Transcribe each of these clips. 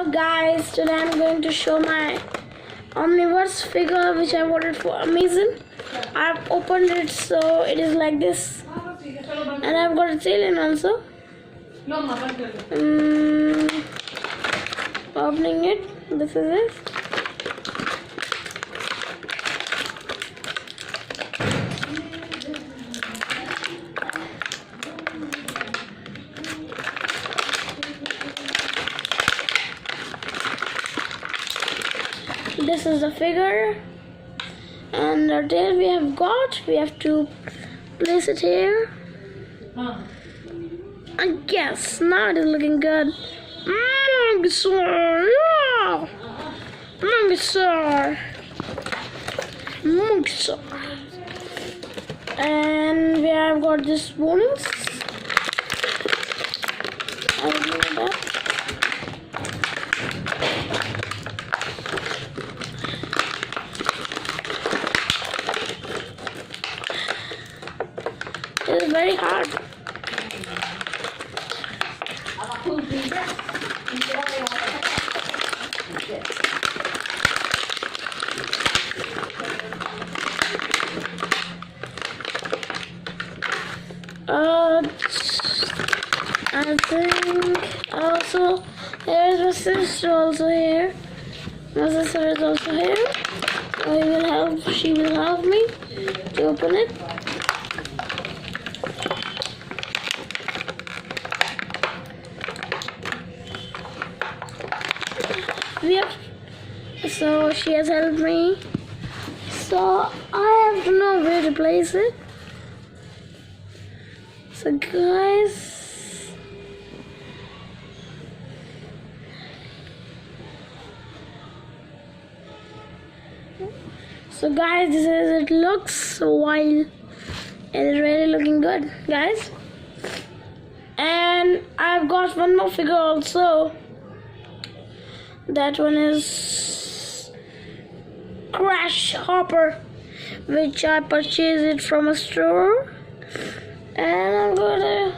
Hello guys, today I'm going to show my omniverse figure which I ordered for Amazon. I've opened it, so it is like this, and I've got a alien also. Opening it, this is it. This is the figure, and the tail we have to place it here. I guess now it is looking good. Humongousaur, yeah! Humongousaur. And we have got this bonus. I'll do that. It is very hard. I think also there is my sister also here. My sister is also here. She will help me to open it. So she has helped me. So I have to know where to place it. So guys, this is it looks while it is really looking good, guys. And I've got one more figure also. That one is crashopper, which I purchased it from a store. And I'm gonna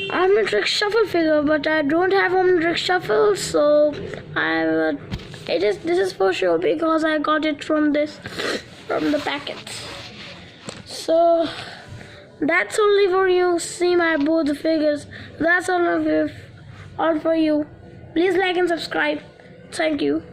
omniverse shuffle figure, but I don't have omniverse shuffle, so this is for sure because I got it from the packet. So that's only for you. See my both figures. That's all for you. Please like and subscribe. Thank you.